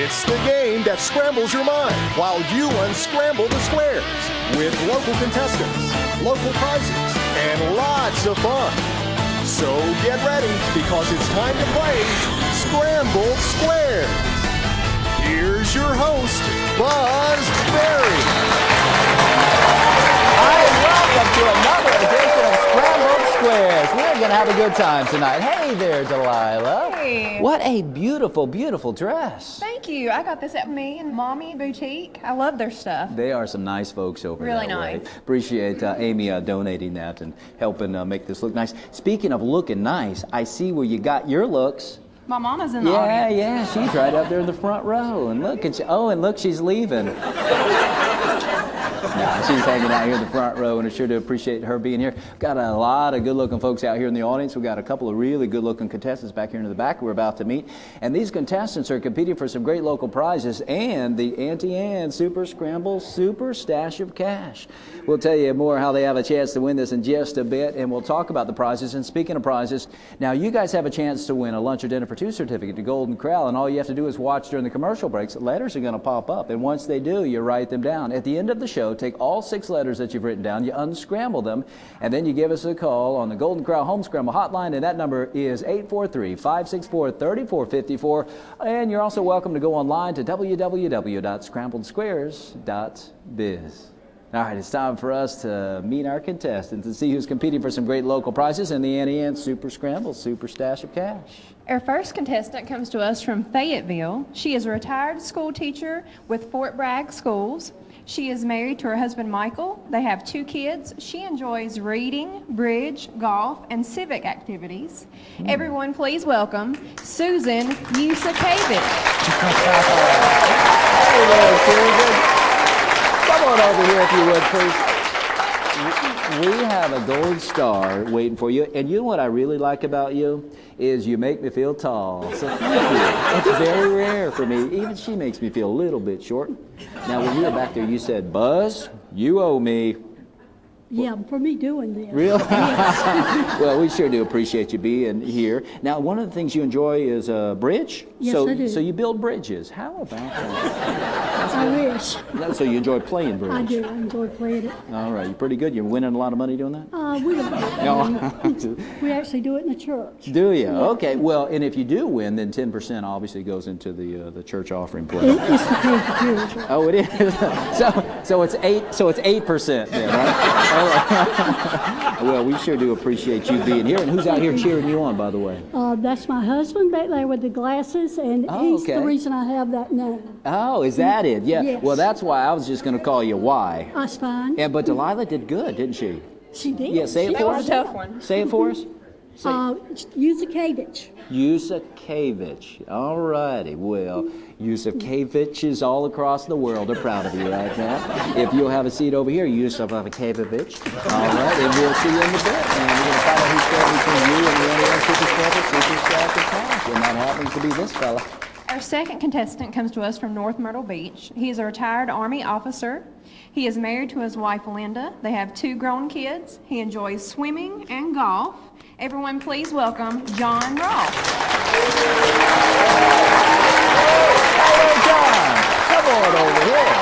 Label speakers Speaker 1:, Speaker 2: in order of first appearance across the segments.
Speaker 1: It's the game that scrambles your mind while you unscramble the squares with local contestants, local prizes, and lots of fun. So get ready because it's time to play Sqrambled Squares. Here's your host, Buzz Berry.
Speaker 2: Hi, and welcome to another edition of Sqrambled Squares. We're going to have a good time tonight. Hey there, Delilah.
Speaker 3: Hey.
Speaker 2: What a beautiful, beautiful dress.
Speaker 3: Thank you. I got this at Me and Mommy Boutique. I love their stuff.
Speaker 2: They are some nice folks over
Speaker 3: Really
Speaker 2: that way.
Speaker 3: nice.
Speaker 2: Appreciate Amy donating that and helping make this look nice. Speaking of looking nice, I see where you got your looks.
Speaker 3: My mama's in the audience.
Speaker 2: Yeah, she's right up there in the front row. And look, and look, she's leaving. Nah, she's hanging out here in the front row, and I sure do appreciate her being here. Got a lot of good-looking folks out here in the audience. We've got a couple of really good-looking contestants back here in the back we're about to meet. And these contestants are competing for some great local prizes and the Auntie Anne Super Scramble Super Stash of Cash. We'll tell you more how they have a chance to win this in just a bit, and we'll talk about the prizes. And speaking of prizes, now you guys have a chance to win a lunch or dinner for two certificate to Golden Corral, and all you have to do is watch during the commercial breaks. Letters are going to pop up, and once they do, you write them down. At the end of the show, take all 6 letters that you've written down, you unscramble them, and then you give us a call on the Golden Corral Home Scramble Hotline, and that number is 843-564-3454. And you're also welcome to go online to www.scrambledsquares.biz. All right, it's time for us to meet our contestants and see who's competing for some great local prizes in the Auntie Anne Super Scramble Super Stash of Cash.
Speaker 3: Our first contestant comes to us from Fayetteville. She is a retired school teacher with Fort Bragg Schools. She is married to her husband, Michael. They have 2 kids. She enjoys reading, bridge, golf, and civic activities. Everyone, please welcome Susan Yuzakewich.
Speaker 2: Hey there, Susan. Come on over here if you would, please. We have a gold star waiting for you, and you know what I really like about you is you make me feel tall. So thank you. It's very rare for me. Even she makes me feel a little bit short. Now, when you were back there, you said, "Buzz, you owe me."
Speaker 4: Yeah, for me doing this.
Speaker 2: Really?
Speaker 4: Yes.
Speaker 2: Well, we sure do appreciate you being here. Now, one of the things you enjoy is bridge.
Speaker 4: Yes, I do.
Speaker 2: So you build bridges. How about that?
Speaker 4: I wish.
Speaker 2: So you enjoy playing bridge?
Speaker 4: I do. I enjoy playing it.
Speaker 2: All right, you're pretty good. You're winning a lot of money doing that?
Speaker 4: We don't do it. We actually do it in the church.
Speaker 2: Do you?
Speaker 4: Yeah.
Speaker 2: Okay. Well, and if you do win, then 10% obviously goes into the church offering plate.
Speaker 4: It's the cafeteria.
Speaker 2: Oh, it is. So it's 8. So it's 8% then, right? All right. Well, we sure do appreciate you being here. And who's out here cheering you on, by the way?
Speaker 4: That's my husband back there with the glasses, and he's
Speaker 2: okay.
Speaker 4: the reason I have that name.
Speaker 2: Oh, is that it? Yeah.
Speaker 4: Yes.
Speaker 2: Well, that's why I was just going to call you Y.
Speaker 4: That's fine.
Speaker 2: Yeah, but Delilah did good, didn't she?
Speaker 4: She did.
Speaker 2: Yeah, say it
Speaker 3: That
Speaker 2: for
Speaker 3: was
Speaker 2: us.
Speaker 3: a tough one.
Speaker 2: Say it for us.
Speaker 4: Yuzakewich.
Speaker 2: Yuzakewich. All righty. Well, Yuzakewiches all across the world are proud of you right now. If you'll have a seat over here, Yuzakewich. All right, and we'll see you in a bit. And we're going to find out who's standing between you and the other Super Scramble Super Stash of Cash. And that happens to be this fella.
Speaker 3: Our second contestant comes to us from North Myrtle Beach. He is a retired Army officer. He is married to his wife, Linda. They have 2 grown kids. He enjoys swimming and golf. Everyone, please welcome John Ross.
Speaker 2: Hello, John. Come on over here.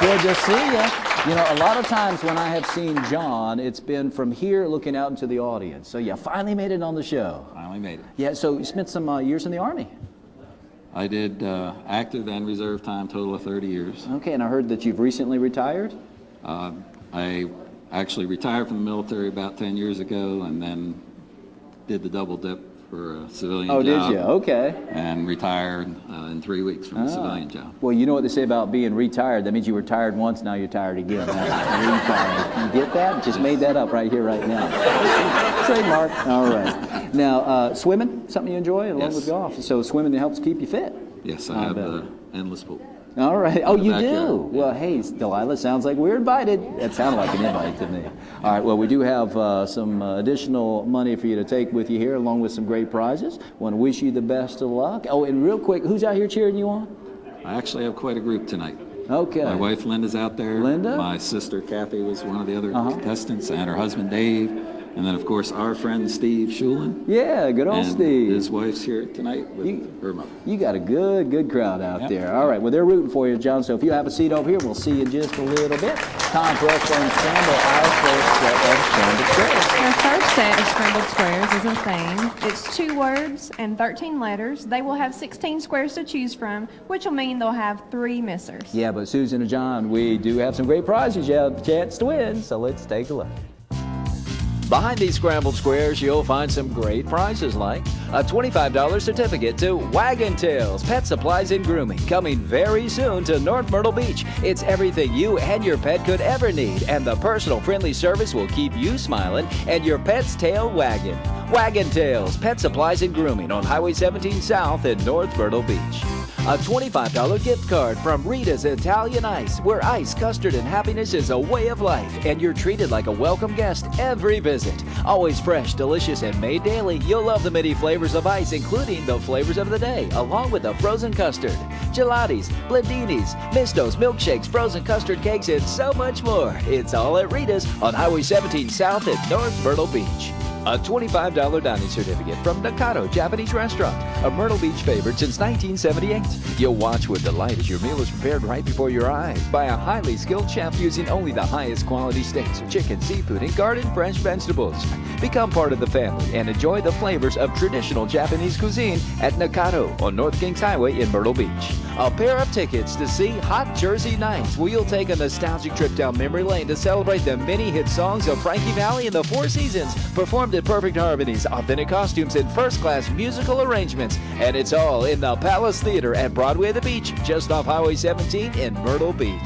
Speaker 2: Good to see you. You know, a lot of times when I have seen John, it's been from here looking out into the audience. So you finally made it on the show.
Speaker 5: Finally made it.
Speaker 2: Yeah, so you spent some years in the Army.
Speaker 5: I did active and reserve time, total of 30 years.
Speaker 2: Okay, and I heard that you've recently retired?
Speaker 5: I actually retired from the military about 10 years ago and then did the double dip for a civilian job.
Speaker 2: Oh, did you? Okay.
Speaker 5: And retired in 3 weeks from the civilian job.
Speaker 2: Well, you know what they say about being retired. That means you were tired once, now you're tired again. That's retired. You get that? Just made that up right here, right now. Trademark. All right. Now, swimming, something you enjoy along with golf. So swimming helps keep you fit.
Speaker 5: Yes, I have an endless pool.
Speaker 2: All right. Oh, you
Speaker 5: backyard.
Speaker 2: do? Well, hey, Delilah, sounds like we're invited. That sounded like an invite to me. All right. Well, we do have some additional money for you to take with you here, along with some great prizes. Want to wish you the best of luck. Oh, and real quick, who's out here cheering you on?
Speaker 5: I actually have quite a group tonight.
Speaker 2: Okay.
Speaker 5: My wife Linda's out there.
Speaker 2: Linda?
Speaker 5: My sister Kathy was one of the other contestants, and her husband Dave. And then, of course, our friend Steve Schulin.
Speaker 2: Yeah, good old
Speaker 5: and
Speaker 2: Steve.
Speaker 5: His wife's here tonight with her mother.
Speaker 2: You got a good crowd out there. All right, well, they're rooting for you, John. So if you have a seat over here, we'll see you in just a little bit. Time for us to unscramble our first set of Sqrambled Squares.
Speaker 3: Our first set of Sqrambled Squares is a thing. It's 2 words and 13 letters. They will have 16 squares to choose from, which will mean they'll have 3 missers.
Speaker 2: Yeah, but Susan and John, we do have some great prizes you have a chance to win, so let's take a look. Behind these Sqrambled Squares, you'll find some great prizes like a $25 certificate to Wagon Tails Pet Supplies and Grooming, coming very soon to North Myrtle Beach. It's everything you and your pet could ever need, and the personal friendly service will keep you smiling and your pet's tail wagging. Wagon Tails Pet Supplies and Grooming on Highway 17 South in North Myrtle Beach. A $25 gift card from Rita's Italian Ice, where ice, custard, and happiness is a way of life, and you're treated like a welcome guest every visit. Always fresh, delicious, and made daily, you'll love the many flavors of ice, including the flavors of the day, along with the frozen custard, gelatis, blendinis, mistos, milkshakes, frozen custard cakes, and so much more. It's all at Rita's on Highway 17 South in North Myrtle Beach. A $25 dining certificate from Nakano Japanese Restaurant, a Myrtle Beach favorite since 1978. You'll watch with delight as your meal is prepared right before your eyes by a highly skilled chef using only the highest quality steaks, chicken, seafood, and garden fresh vegetables. Become part of the family and enjoy the flavors of traditional Japanese cuisine at Nakano on North Kings Highway in Myrtle Beach. A pair of tickets to see Hot Jersey Nights, where you'll take a nostalgic trip down memory lane to celebrate the many hit songs of Frankie Valli and the Four Seasons, performed in perfect harmonies, authentic costumes, and first-class musical arrangements. And it's all in the Palace Theater at Broadway at the Beach, just off Highway 17 in Myrtle Beach.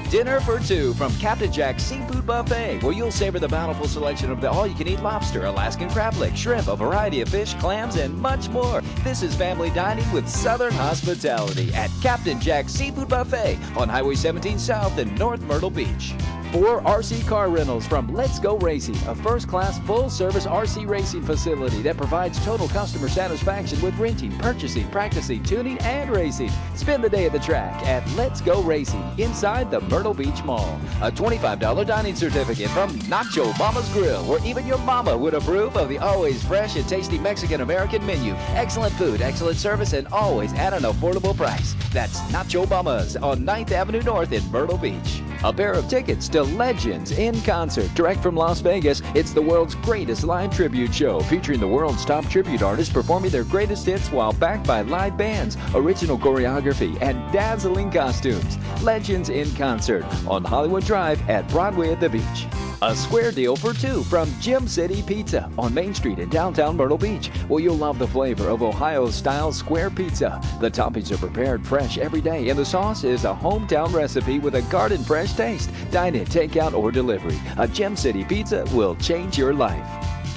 Speaker 2: Dinner for 2 from Captain Jack's Seafood Buffet, where you'll savor the bountiful selection of the all-you-can-eat lobster, Alaskan crab legs, shrimp, a variety of fish, clams, and much more. This is family dining with Southern hospitality at Captain Jack's Seafood Buffet on Highway 17 South in North Myrtle Beach. 4 RC car rentals from Let's Go Racing, a first-class full-service RC racing facility that provides total customer satisfaction with renting, purchasing, practicing, tuning, and racing. Spend the day at the track at Let's Go Racing inside the Myrtle Beach Mall. A $25 dining certificate from Nacho Mama's Grill, where even your mama would approve of the always fresh and tasty Mexican-American menu. Excellent food, excellent service, and always at an affordable price. That's Nacho Mama's on 9th Avenue North in Myrtle Beach. A pair of tickets to Legends in Concert, direct from Las Vegas. It's the world's greatest live tribute show, featuring the world's top tribute artists performing their greatest hits while backed by live bands, original choreography, and dazzling costumes. Legends in Concert on Hollywood Drive at Broadway at the Beach. A square deal for 2 from Gym City Pizza on Main Street in downtown Myrtle Beach, where you'll love the flavor of Ohio-style square pizza. The toppings are prepared fresh every day, and the sauce is a hometown recipe with a garden-fresh taste. Dine in, takeout, or delivery. A Gym City Pizza will change your life.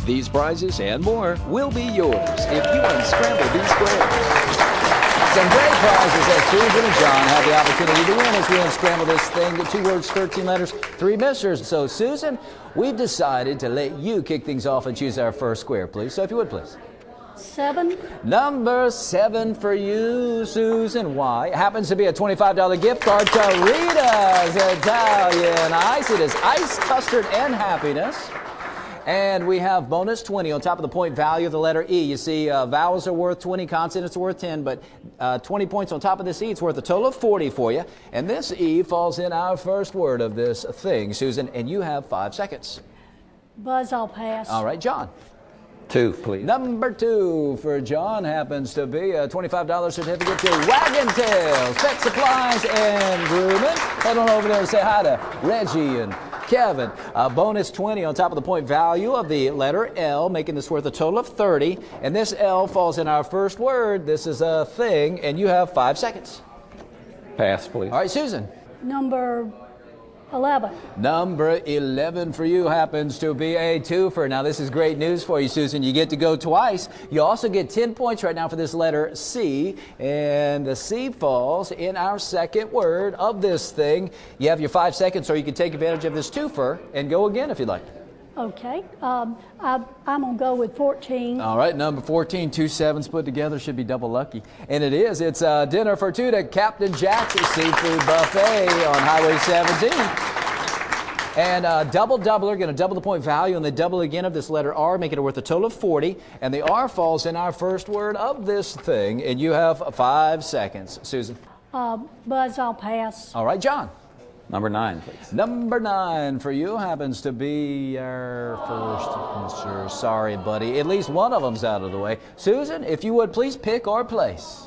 Speaker 2: These prizes and more will be yours if you unscramble these squares. Some great prizes that Susan and John have the opportunity to win as we unscramble this thing. 2 words, 13 letters, 3 missers. So, Susan, we've decided to let you kick things off and choose our first square, please. So, if you would, please.
Speaker 4: 7.
Speaker 2: Number 7 for you, Susan. Why? It happens to be a $25 gift card to Rita's Italian Ice. It is ice, custard, and happiness. And we have bonus 20 on top of the point value of the letter E. You see, vowels are worth 20, consonants are worth 10, but 20 points on top of this E, it's worth a total of 40 for you. And this E falls in our first word of this thing, Susan, and you have 5 seconds.
Speaker 4: Buzz, I'll pass.
Speaker 2: All right, John.
Speaker 5: 2, please.
Speaker 2: Number 2 for John happens to be a $25 certificate to Wagon Tails Pet Supplies and Grooming. Head on over there and say hi to Reggie and Kevin. Bonus 20 on top of the point value of the letter L, making this worth a total of 30. And this L falls in our first word. This is a thing, and you have 5 seconds.
Speaker 5: Pass, please.
Speaker 2: All right, Susan.
Speaker 4: Number 11.
Speaker 2: Number 11 for you happens to be a twofer. Now, this is great news for you, Susan. You get to go twice. You also get 10 points right now for this letter C, and the C falls in our second word of this thing. You have your 5 seconds, or you can take advantage of this twofer and go again if you'd like.
Speaker 4: Okay. I'm going to go with 14.
Speaker 2: All right, number 14, 2 sevens put together should be double lucky. And it is. It's dinner for 2 to Captain Jack's Seafood Buffet on Highway 17. And double doubler, going to double the point value and then double again of this letter R, making it worth a total of 40. And the R falls in our first word of this thing, and you have 5 seconds. Susan?
Speaker 4: Buzz, I'll pass.
Speaker 2: All right, John?
Speaker 5: Number 9, please.
Speaker 2: Number 9 for you happens to be our first answer. Sorry, buddy. At least one of them's out of the way. Susan, if you would please pick or place.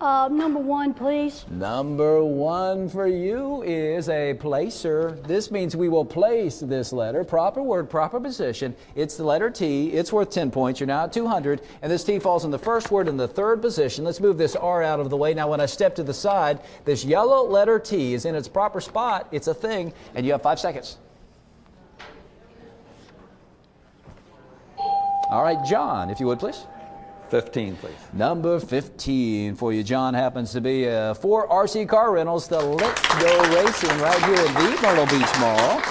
Speaker 4: Number 1, please.
Speaker 2: Number 1 for you is a placer. This means we will place this letter. Proper word, proper position. It's the letter T. It's worth 10 points. You're now at 200. And this T falls in the first word in the third position. Let's move this R out of the way. Now, when I step to the side, this yellow letter T is in its proper spot. It's a thing. And you have 5 seconds. All right, John, if you would, please.
Speaker 5: 15, please.
Speaker 2: Number 15 for you, John, happens to be 4 RC car rentals to Let's Go Racing right here at the Myrtle Beach Mall.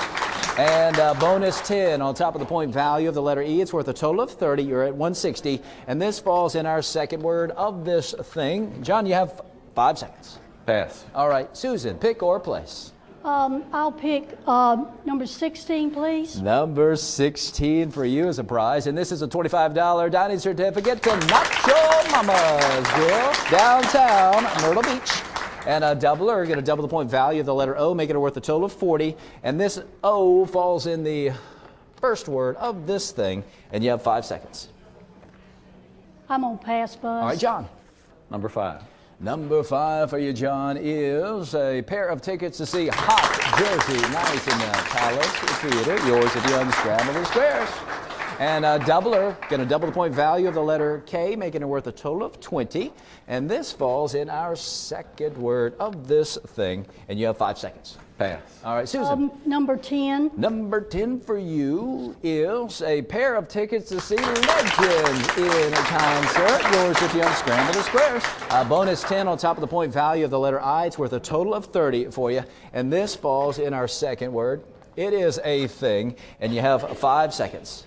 Speaker 2: And bonus 10 on top of the point value of the letter E. It's worth a total of 30. You're at 160. And this falls in our second word of this thing. John, you have 5 seconds.
Speaker 5: Pass.
Speaker 2: All right, Susan, pick or place.
Speaker 4: I'll pick number 16, please.
Speaker 2: Number 16 for you as a prize. And this is a $25 dining certificate to Nacho Mama's Grill, downtown Myrtle Beach. And a doubler, going to double the point value of the letter O, making it worth a total of 40. And this O falls in the first word of this thing. And you have 5 seconds.
Speaker 4: I'm going to pass, Buzz.
Speaker 2: All right, John.
Speaker 5: Number 5.
Speaker 2: Number 5 for you, John, is a pair of tickets to see Hot Jersey Nights in the Palace Theater. Yours at the Unscrambled Squares. And a doubler, going to double the point value of the letter K, making it worth a total of 20. And this falls in our second word of this thing. And you have 5 seconds.
Speaker 5: Pass.
Speaker 2: All right, Susan.
Speaker 4: Number 10.
Speaker 2: Number 10 for you is a pair of tickets to see Legends in a concert. Yours at the Unscrambled Squares. Bonus 10 on top of the point value of the letter I. It's worth a total of 30 for you. And this falls in our second word. It is a thing. And you have 5 seconds.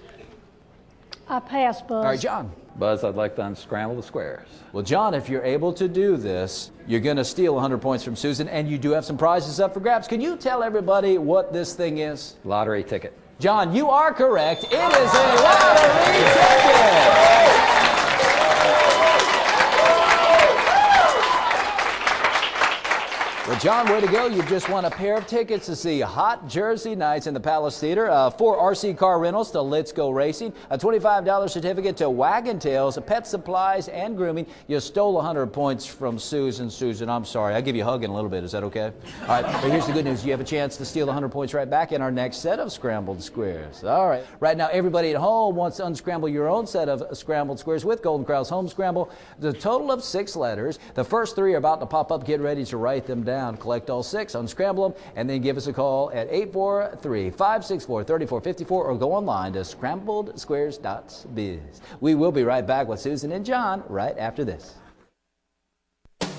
Speaker 4: I pass, Buzz.
Speaker 2: All right, John.
Speaker 5: Buzz, I'd like to unscramble the squares.
Speaker 2: Well, John, if you're able to do this, you're going to steal 100 points from Susan, and you do have some prizes up for grabs. Can you tell everybody what this thing is?
Speaker 5: Lottery ticket.
Speaker 2: John, you are correct. It is a lottery ticket. Well, John, way to go. You just won a pair of tickets to see Hot Jersey Nights in the Palace Theater, 4 RC car rentals to Let's Go Racing, a $25 certificate to Wagon Tails, pet supplies, and grooming. You stole 100 points from Susan. Susan, I'm sorry. I'll give you a hug in a little bit. Is that okay? All right, but here's the good news. You have a chance to steal 100 points right back in our next set of Scrambled Squares. All right. Right now, everybody at home wants to unscramble your own set of Scrambled Squares with Golden Corral's Home Scramble. The total of 6 letters. The first 3 are about to pop up. Get ready to write them down. Collect all 6, unscramble them, and then give us a call at 843-564-3454 or go online to scrambledsquares.biz. We will be right back with Susan and John right after this.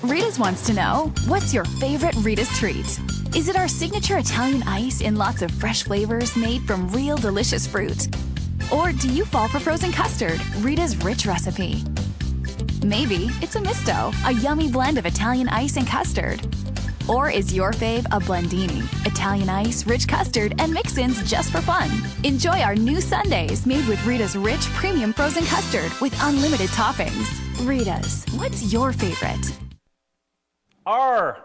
Speaker 6: Rita's wants to know, what's your favorite Rita's treat? Is it our signature Italian ice in lots of fresh flavors made from real delicious fruit? Or do you fall for frozen custard, Rita's rich recipe? Maybe it's a misto, a yummy blend of Italian ice and custard. Or is your fave a blendini, Italian ice, rich custard, and mix-ins just for fun? Enjoy our new sundaes made with Rita's rich premium frozen custard with unlimited toppings. Rita's, what's your favorite?
Speaker 7: R.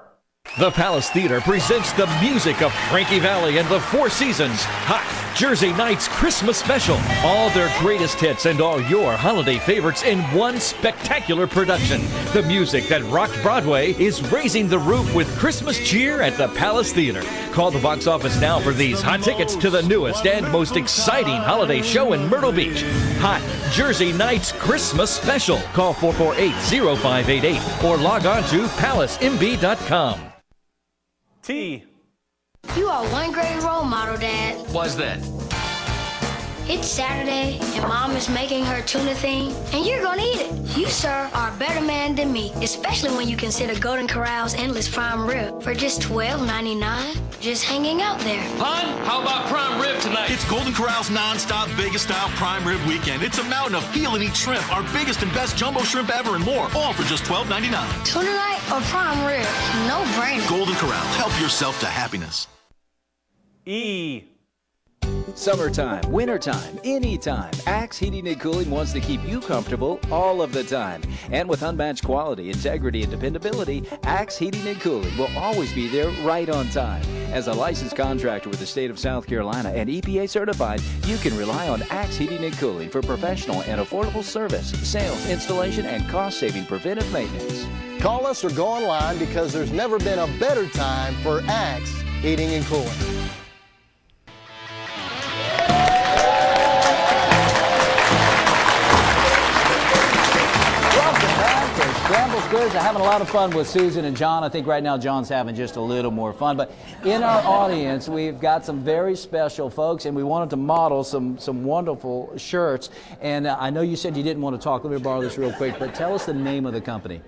Speaker 7: The Palace Theater presents the music of Frankie Valli and the Four Seasons Hot Jersey Nights Christmas Special. All their greatest hits and all your holiday favorites in one spectacular production. The music that rocked Broadway is raising the roof with Christmas cheer at the Palace Theater. Call the box office now for these hot tickets to the newest and most exciting holiday show in Myrtle Beach. Hot Jersey Nights Christmas Special. Call 448-0588 or log on to palicemb.com.
Speaker 8: T.
Speaker 9: You are one great role model, Dad.
Speaker 8: Why's that?
Speaker 9: It's Saturday, and Mom is making her tuna thing, and you're gonna eat it. You, sir, are a better man than me, especially when you consider Golden Corral's endless prime rib for just $12.99, just hanging out there.
Speaker 8: Hon, how about prime rib tonight?
Speaker 10: It's Golden Corral's non-stop Vegas-style prime rib weekend. It's a mountain of peel and eat shrimp, our biggest and best jumbo shrimp ever, and more, all for just $12.99.
Speaker 9: Tuna night or prime rib? No brainer.
Speaker 10: Golden Corral, help yourself to happiness.
Speaker 8: E.
Speaker 2: Summertime, wintertime, anytime, Axe Heating and Cooling wants to keep you comfortable all of the time. And with unmatched quality, integrity, and dependability, Axe Heating and Cooling will always be there right on time. As a licensed contractor with the state of South Carolina and EPA certified, you can rely on Axe Heating and Cooling for professional and affordable service, sales, installation, and cost-saving preventive maintenance.
Speaker 1: Call us or go online because there's never been a better time for Axe Heating and Cooling.
Speaker 2: Sqrambled Squares are having a lot of fun with Susan and John. I think right now John's having just a little more fun. But in our audience, we've got some very special folks, and we wanted to model some wonderful shirts. And I know you said you didn't want to talk. Let me borrow this real quick. But tell us the name of the company.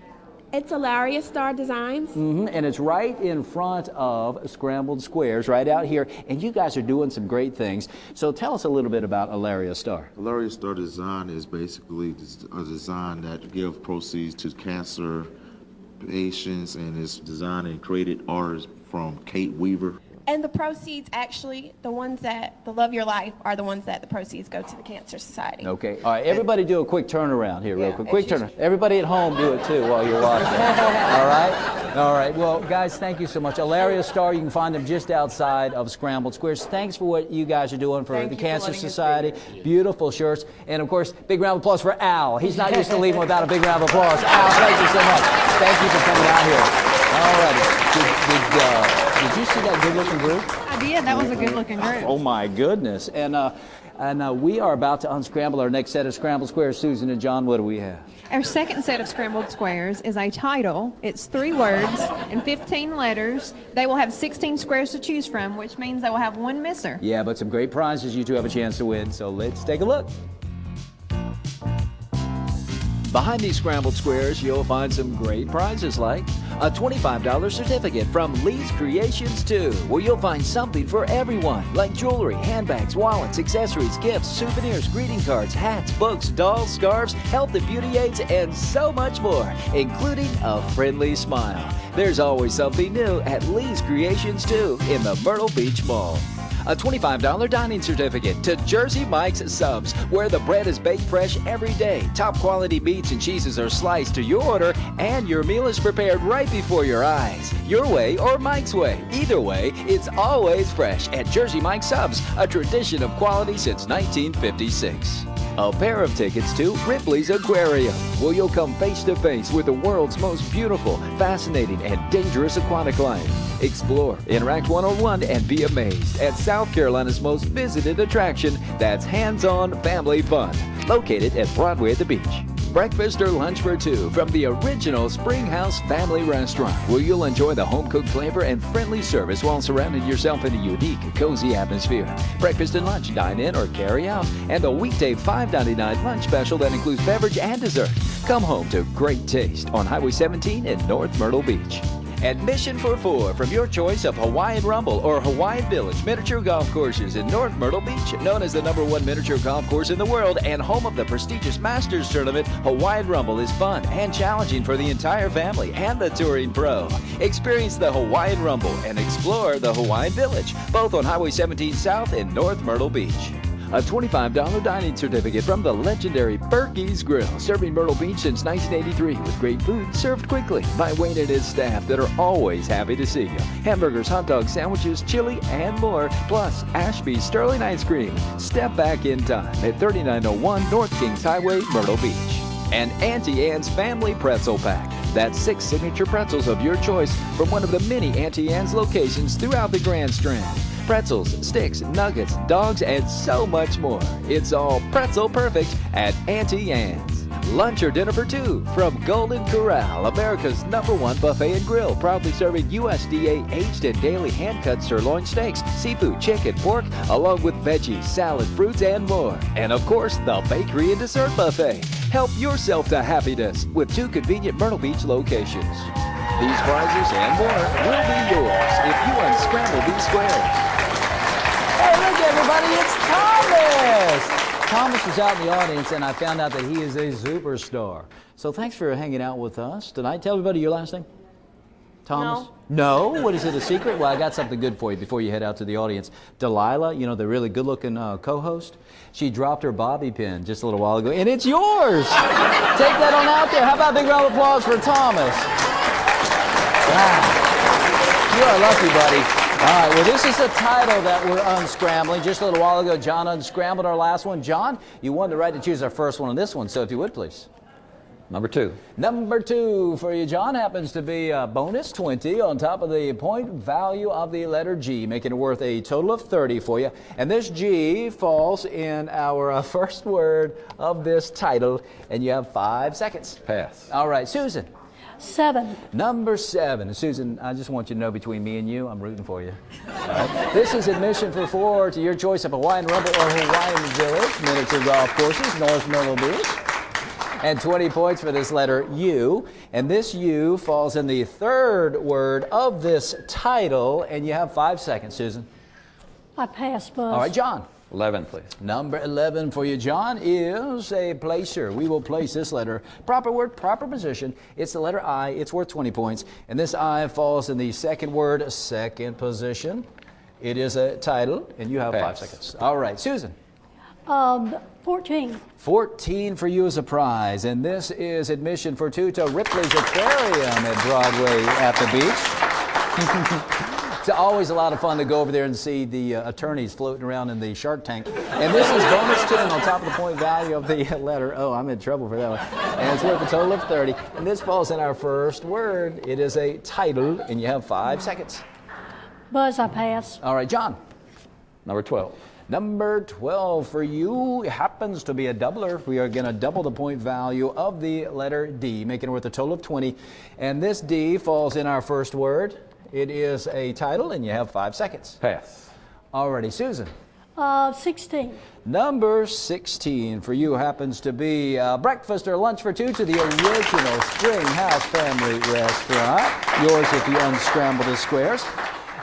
Speaker 11: It's Alaria Star Designs.
Speaker 2: And it's right in front of Sqrambled Squares, right out here. And you guys are doing some great things. So tell us a little bit about Alaria Star.
Speaker 12: Alaria Star Design is basically a design that gives proceeds to cancer patients, and it's designed and created art from Kate Weaver.
Speaker 11: And the proceeds, actually, the ones that, the Love Your Life, are the ones that the proceeds go to the Cancer Society.
Speaker 2: Okay. All right. Everybody do a quick turnaround here real quick. Quick turnaround. Everybody at home do it too while you're watching. All right? All right. Well, guys, thank you so much. Alaria Star, you can find them just outside of Sqrambled Squares. Thanks for what you guys are doing for the Cancer Society. Beautiful shirts. And, of course, big round of applause for Al. He's not used to leaving without a big round of applause. Al, thank you so much. Thank you for coming out here. All righty. Did you see that good-looking group?
Speaker 3: I did. That was a good-looking group.
Speaker 2: Oh, my goodness. And we are about to unscramble our next set of Sqrambled Squares. Susan and John, what do we have?
Speaker 3: Our second set of Sqrambled Squares is a title. It's 3 words and 15 letters. They will have 16 squares to choose from, which means they will have one misser.
Speaker 2: Yeah, but some great prizes you two have a chance to win, so let's take a look. Behind these Sqrambled Squares, you'll find some great prizes like a $25 certificate from Lee's Creations 2, where you'll find something for everyone, like jewelry, handbags, wallets, accessories, gifts, souvenirs, greeting cards, hats, books, dolls, scarves, health and beauty aids, and so much more, including a friendly smile. There's always something new at Lee's Creations 2 in the Myrtle Beach Mall. A $25 dining certificate to Jersey Mike's Subs, where the bread is baked fresh every day. Top quality meats and cheeses are sliced to your order, and your meal is prepared right before your eyes. Your way or Mike's way. Either way, it's always fresh at Jersey Mike's Subs, a tradition of quality since 1956. A pair of tickets to Ripley's Aquarium, where you'll come face to face with the world's most beautiful, fascinating, and dangerous aquatic life. Explore, interact one-on-one, and be amazed at South Carolina's most visited attraction that's hands-on family fun, located at Broadway at the beach. Breakfast or lunch for 2 from the original Springhouse Family Restaurant, where you'll enjoy the home-cooked flavor and friendly service while surrounding yourself in a unique, cozy atmosphere. Breakfast and lunch, dine in or carry out, and the weekday $5.99 lunch special that includes beverage and dessert. Come home to great taste on Highway 17 in North Myrtle Beach. Admission for 4 from your choice of Hawaiian Rumble or Hawaiian Village miniature golf courses in North Myrtle Beach. Known as the #1 miniature golf course in the world and home of the prestigious Masters Tournament, Hawaiian Rumble is fun and challenging for the entire family and the touring pro. Experience the Hawaiian Rumble and explore the Hawaiian Village, both on Highway 17 South in North Myrtle Beach. A $25 dining certificate from the legendary Berkey's Grill, serving Myrtle Beach since 1983 with great food served quickly by Wayne and his staff that are always happy to see you. Hamburgers, hot dogs, sandwiches, chili, and more, plus Ashby's Sterling Ice Cream. Step back in time at 3901 North Kings Highway, Myrtle Beach. And Auntie Anne's Family Pretzel Pack. That's 6 signature pretzels of your choice from one of the many Auntie Anne's locations throughout the Grand Strand. Pretzels, sticks, nuggets, dogs, and so much more. It's all pretzel perfect at Auntie Anne's. Lunch or dinner for 2 from Golden Corral, America's #1 buffet and grill, proudly serving USDA aged and daily hand-cut sirloin steaks, seafood, chicken, pork, along with veggies, salad, fruits, and more. And of course, the bakery and dessert buffet. Help yourself to happiness with 2 convenient Myrtle Beach locations. These prizes and more will be yours if you unscramble these squares. Hey, look everybody, it's Thomas! Thomas is out in the audience, and I found out that he is a superstar. So thanks for hanging out with us tonight. Tell everybody your last name. Thomas? No. What is it, a secret? Well, I got something good for you before you head out to the audience. Delilah, you know, the really good-looking co-host, she dropped her bobby pin just a little while ago, and it's yours. Take that on out there. How about a big round of applause for Thomas? Wow. You are lucky, buddy. All right, well, this is the title that we're unscrambling. Just a little while ago, John unscrambled our last one. John, you won the right to choose our first one on this one, so if you would, please.
Speaker 5: Number 2.
Speaker 2: Number 2 for you, John, happens to be a bonus 20 on top of the point value of the letter G, making it worth a total of 30 for you. And this G falls in our first word of this title, and you have 5 seconds.
Speaker 5: Pass.
Speaker 2: All right, Susan.
Speaker 4: 7.
Speaker 2: Number 7. Susan, I just want you to know between me and you, I'm rooting for you. Right. This is admission for 4 to your choice of Hawaiian Rumble or Hawaiian Village, miniature golf courses, North Myrtle Beach. And 20 points for this letter U. And this U falls in the third word of this title, and you have 5 seconds, Susan.
Speaker 4: I pass, Buzz.
Speaker 2: All right, John.
Speaker 5: 11, please.
Speaker 2: Number 11 for you, John, is a placer. We will place this letter. Proper word, proper position. It's the letter I. It's worth 20 points. And this I falls in the second word, second position. It is a title, and you have
Speaker 5: Pass.
Speaker 2: 5 seconds. All right, Susan.
Speaker 4: 14.
Speaker 2: 14 for you as a prize. And this is admission for 2 to Ripley's Aquarium at Broadway at the beach. It's always a lot of fun to go over there and see the attorneys floating around in the Shark Tank. And this is bonus 10 on top of the point value of the letter O. I'm in trouble for that one. And it's worth a total of 30. And this falls in our first word. It is a title, and you have 5 seconds.
Speaker 4: Buzz, I pass.
Speaker 2: All right, John.
Speaker 5: Number 12.
Speaker 2: Number 12 for you happens to be a doubler. We are going to double the point value of the letter D, making it worth a total of 20. And this D falls in our first word. It is a title, and you have 5 seconds.
Speaker 5: Pass.
Speaker 2: Alrighty, Susan.
Speaker 4: 16.
Speaker 2: Number 16 for you happens to be breakfast or lunch for 2 to the original Spring House Family Restaurant. Yours if you unscramble the squares.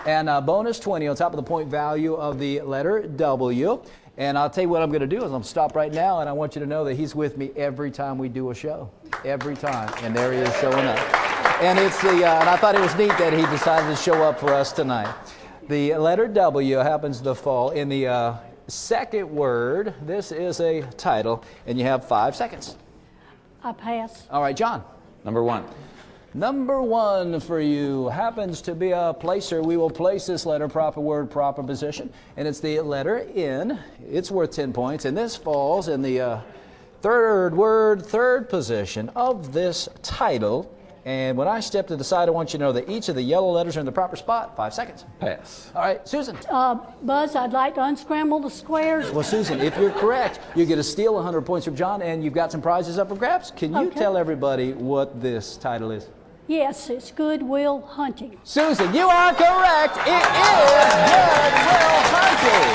Speaker 2: And bonus 20 on top of the point value of the letter W. And I'll tell you what I'm going to do is I'm going to stop right now, and I want you to know that he's with me every time we do a show. Every time. And there he is showing up. And it's the and I thought it was neat that he decided to show up for us tonight. The letter W happens to fall in the second word. This is a title, and you have 5 seconds.
Speaker 4: I pass.
Speaker 2: All right, John.
Speaker 5: Number 1.
Speaker 2: Number 1 for you happens to be a placer. We will place this letter, proper word, proper position, and it's the letter N. It's worth 10 points, and this falls in the third word, third position of this title. And when I step to the side, I want you to know that each of the yellow letters are in the proper spot. 5 seconds.
Speaker 5: Pass.
Speaker 2: All right, Susan.
Speaker 4: Buzz, I'd like to unscramble the squares.
Speaker 2: Well, Susan, if you're correct, you get to steal 100 points from John, and you've got some prizes up for grabs. Can you tell everybody what this title is?
Speaker 4: Yes, it's Good Will Hunting.
Speaker 2: Susan, you are correct. It is Good Will Hunting.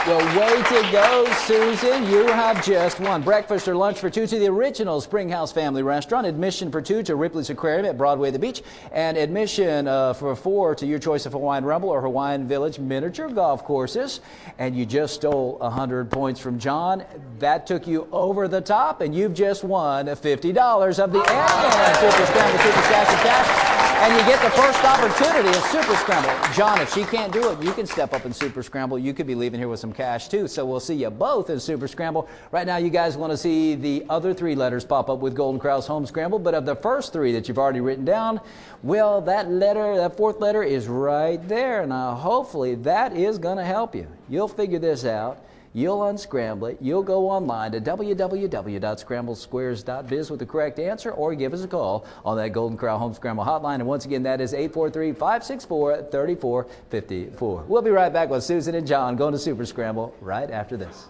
Speaker 2: Well, way to go, Susan. You have just won breakfast or lunch for 2 to the original Spring House Family Restaurant, admission for 2 to Ripley's Aquarium at Broadway the Beach, and admission for 4 to your choice of Hawaiian Rumble or Hawaiian Village miniature golf courses. And you just stole 100 points from John. That took you over the top, and you've just won $50 of the Ant-Man Super Scramble Super Stash of Cash. And you get the first opportunity of Super Scramble. John, if she can't do it, you can step up in Super Scramble. You could be leaving here with some cash, too. So we'll see you both in Super Scramble. Right now, you guys want to see the other 3 letters pop up with Golden Corral's Home Scramble. But of the first 3 that you've already written down, well, that letter, that 4th letter is right there. Now, hopefully, that is going to help you. You'll figure this out. You'll unscramble it. You'll go online to www.scrambledsquares.biz with the correct answer, or give us a call on that Golden Corral Home Scramble hotline. And once again, that is 843-564-3454. We'll be right back with Susan and John going to Super Scramble right after this.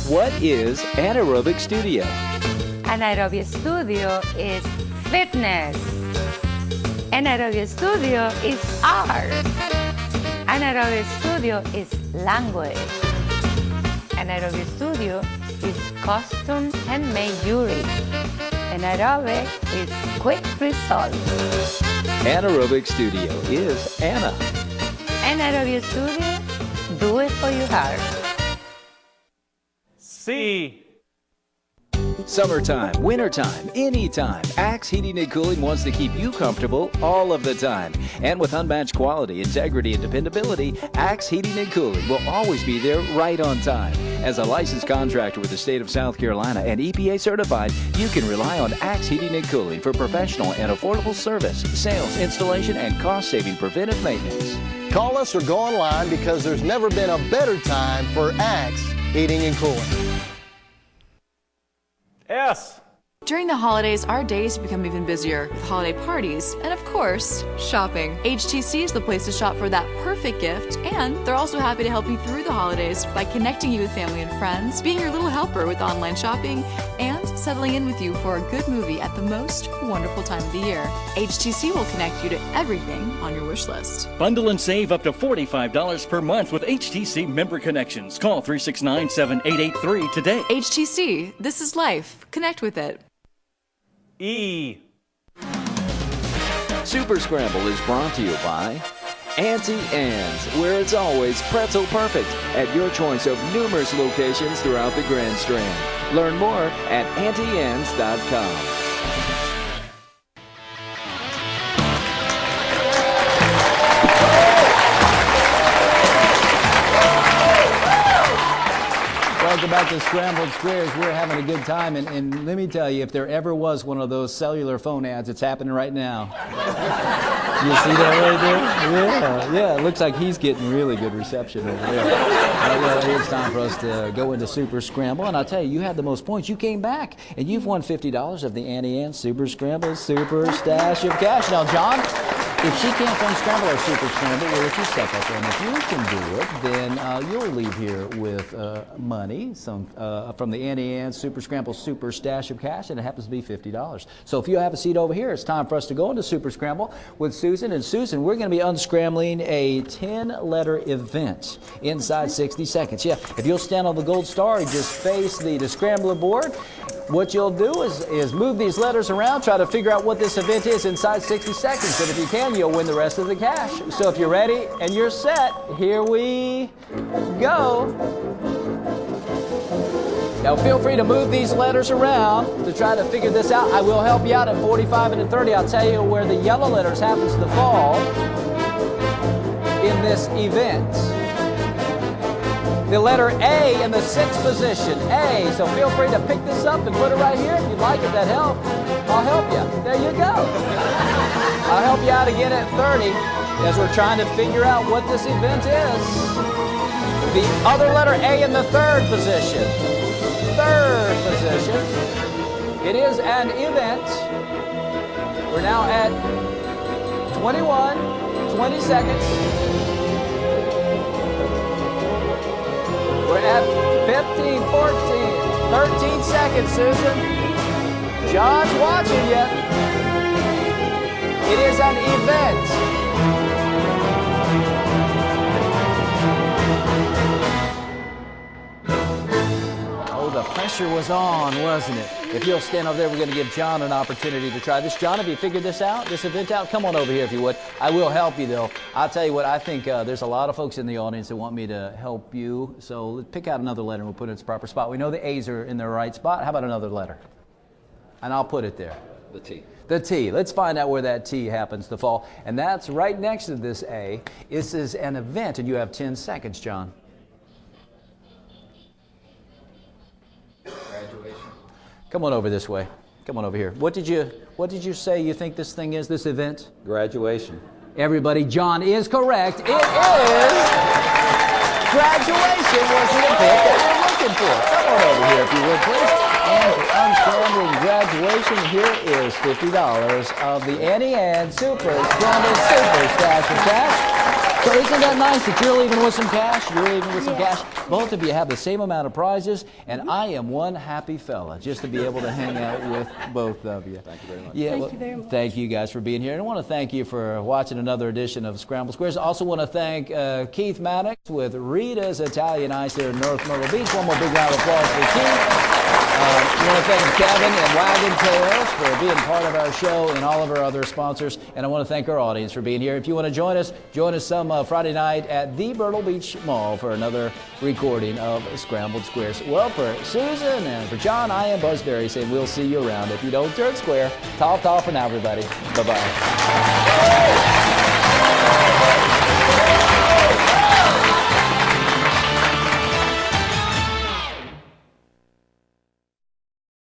Speaker 13: What is Anaerobic Studio?
Speaker 14: Anaerobic Studio is fitness. Anaerobic Studio is art. Anaerobic Studio is language. Anaerobic Studio is custom handmade jewelry. Anaerobic is quick results.
Speaker 13: Anaerobic Studio is Anna.
Speaker 14: Anaerobic Studio, do it for your heart.
Speaker 8: C.
Speaker 2: Summertime, wintertime, anytime, Axe Heating and Cooling wants to keep you comfortable all of the time. And with unmatched quality, integrity, and dependability, Axe Heating and Cooling will always be there right on time. As a licensed contractor with the state of South Carolina and EPA certified, you can rely on Axe Heating and Cooling for professional and affordable service, sales, installation, and cost-saving preventive maintenance.
Speaker 1: Call us or go online because there's never been a better time for Axe Heating and Cooling.
Speaker 8: S.
Speaker 15: During the holidays, our days become even busier with holiday parties and, of course, shopping. HTC is the place to shop for that perfect gift, and they're also happy to help you through the holidays by connecting you with family and friends, being your little helper with online shopping, and settling in with you for a good movie at the most wonderful time of the year. HTC will connect you to everything on your wish list.
Speaker 16: Bundle and save up to $45 per month with HTC Member Connections. Call 369-7883 today.
Speaker 15: HTC, this is life. Connect with it.
Speaker 8: E.
Speaker 13: Super Scramble is brought to you by Auntie Anne's, where it's always pretzel perfect at your choice of numerous locations throughout the Grand Strand. Learn more at AuntieAnne's.com.
Speaker 2: Welcome back to Sqrambled Squares. We're having a good time, and let me tell you, if there ever was one of those cellular phone ads, it's happening right now. You see that right there? Yeah, it looks like he's getting really good reception over there. Well, it's time for us to go into Super Scramble, and I'll tell you, you had the most points. You came back, and you've won $50 of the Auntie Anne Super Scramble Super Stash of Cash. Now, John, if she can't unscramble our Super Scramble, well, if you step up there, and if you can do it, then you'll leave here with money from the Auntie Anne Super Scramble Super Stash of Cash, and it happens to be $50. So if you have a seat over here, it's time for us to go into Super Scramble with Susan. And Susan, we're going to be unscrambling a 10-letter event inside 60 seconds. Yeah, if you'll stand on the gold star and just face the scrambler board, what you'll do is move these letters around, try to figure out what this event is inside 60 seconds. And if you can, you'll win the rest of the cash. So if you're ready and you're set, here we go. Now feel free to move these letters around to try to figure this out. I will help you out at 45 and at 30. I'll tell you where the yellow letters happens to fall in this event. The letter A in the 6th position, A. So feel free to pick this up and put it right here. If you'd like it, that help. I'll help you. There you go. I'll help you out again at 30 as we're trying to figure out what this event is. The other letter A in the 3rd position. 3rd position. It is an event. We're now at 20 seconds. We're at 15, 14, 13 seconds, Susan. John's watching you. It is an event. Oh, the pressure was on, wasn't it? If you'll stand over there, we're going to give John an opportunity to try this. John, have you figured this out, this event out? Come on over here if you would. I will help you, though. I'll tell you what, I think there's a lot of folks in the audience that want me to help you. So let's pick out another letter and we'll put it in its proper spot. We know the A's are in their right spot. How about another letter? And I'll put it there.
Speaker 5: The T.
Speaker 2: The T. Let's find out where that T happens to fall. And that's right next to this A. This is an event, and you have 10 seconds, John.
Speaker 5: Graduation.
Speaker 2: Come on over this way. Come on over here. What did you say you think this thing is, this event?
Speaker 5: Graduation.
Speaker 2: Everybody, John is correct. It is graduation was the event that we're looking for. Come on over here if you would, please. And for unscrambling graduation, here is $50 of the Auntie Anne Super Scrambled Super Stash of Cash. So isn't that nice that you're leaving with some cash? You're leaving with some cash. Both of you have the same amount of prizes, and I am one happy fella just to be able to hang out with both of you.
Speaker 5: Thank you very much.
Speaker 2: Yeah,
Speaker 4: Thank you very much.
Speaker 2: Thank you guys for being here. And I want to thank you for watching another edition of Sqrambled Squares. I also want to thank Keith Maddox with Rita's Italian Ice here in North Myrtle Beach. One more big round of applause for Keith. I want to thank Kevin and Wagon Tails for being part of our show and all of our other sponsors. And I want to thank our audience for being here. If you want to join us some Friday night at the Myrtle Beach Mall for another recording of Sqrambled Squares. Well, for Susan and for John, I am Buzz Berry saying we'll see you around. If you don't turn square, tall for now, everybody. Bye-bye.